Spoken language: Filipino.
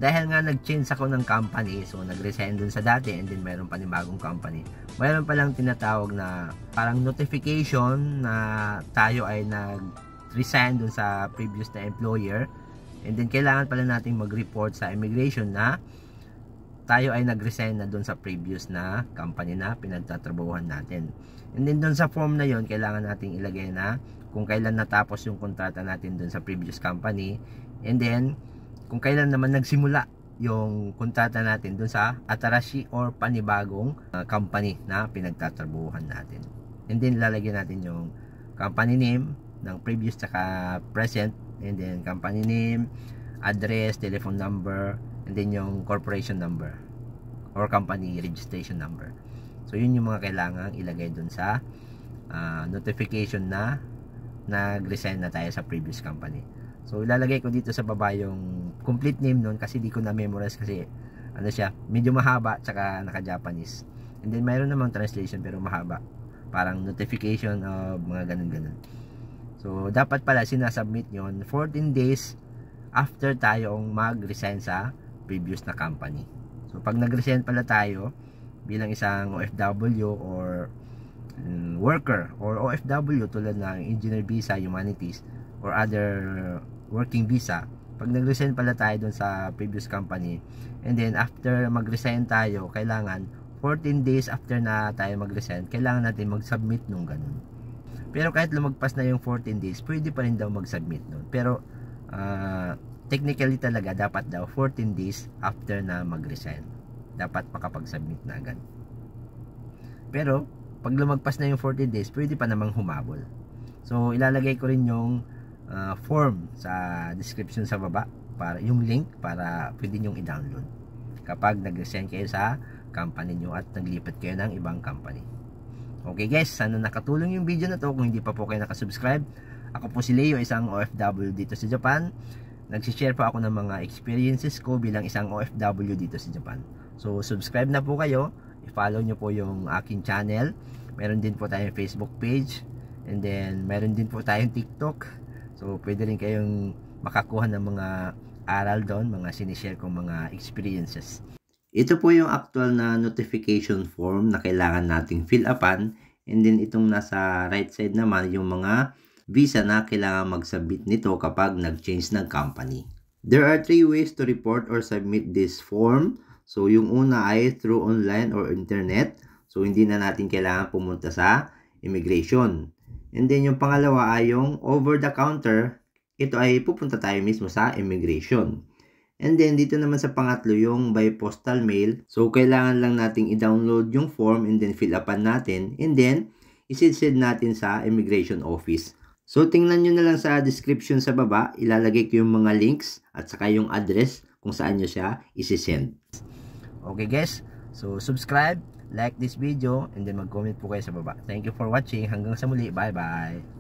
dahil nga nag-change ako ng company, so nag-resign dun sa dati and then mayroon pa ni bagong company. Mayroon pa lang tinatawag na parang notification na tayo ay nag-resign dun sa previous na employer, and then kailangan pala nating mag-report sa immigration na tayo ay nag-resign na dun sa previous na company na pinagtatrabahuhan natin. And then dun sa form na yon, kailangan nating ilagay na kung kailan natapos yung kontrata natin dun sa previous company, and then kung kailan naman nagsimula yung kontrata natin dun sa atarashi or panibagong company na pinagtatrabahuhan natin. And then lalagyan natin yung company name ng previous tsaka present, and then company name, address, telephone number, and then yung corporation number or company registration number. So yun yung mga kailangang ilagay dun sa notification na nag-resign na tayo sa previous company. So ilalagay ko dito sa baba yung complete name nun kasi di ko na memorize kasi ano siya, medyo mahaba tsaka naka-Japanese. And then mayroon namang translation pero mahaba. Parang notification of mga ganun-ganun. So dapat pala sinasubmit yon 14 days after tayong mag-resign sa previous na company. So pag nag-resign pala tayo bilang isang OFW or worker or OFW tulad ng engineer visa, humanities or other working visa, pag nag-resign pala tayo dun sa previous company, and then after mag-resign tayo, kailangan 14 days after na tayo mag-resign, kailangan natin mag-submit nung ganun. Pero kahit lumagpas na yung 14 days, pwede pa rin daw mag-submit nun. Pero technically talaga dapat daw 14 days after na mag-resign dapat makapag-submit na agad. Pero pag lumagpas na yung 14 days, pwede pa namang humabol. So ilalagay ko rin yung form sa description sa baba, para yung link para pwede nyong i-download kapag nag-resign kayo sa company nyo at naglipat kayo ng ibang company. Okay guys, sana nakatulong yung video na to. Kung hindi pa po kayo nakasubscribe, ako po si Leo, isang OFW dito sa Japan. Nagsishare po ako ng mga experiences ko bilang isang OFW dito sa Japan. So subscribe na po kayo, i-follow nyo po yung aking channel. Meron din po tayong Facebook page, and then meron din po tayong TikTok. So pwede rin kayong makakuha ng mga aral doon, mga sinishare kong mga experiences. Ito po yung actual na notification form na kailangan nating fill upan, and then itong nasa right side naman yung mga visa na kailangan mag-submit nito kapag nag-change ng company. There are 3 ways to report or submit this form. So yung una ay through online or internet. So hindi na natin kailangan pumunta sa immigration. And then yung pangalawa ay yung over the counter. Ito ay pupunta tayo mismo sa immigration. And then dito naman sa pangatlo yung by postal mail. So kailangan lang nating i-download yung form and then fill upan natin. And then isi-send natin sa immigration office. So tingnan nyo na lang sa description sa baba. Ilalagay ko yung mga links at saka yung address kung saan nyo siya isi-send. Okay guys, so subscribe, like this video, and then mag-comment po kayo sa baba. Thank you for watching. Hanggang sa muli. Bye bye.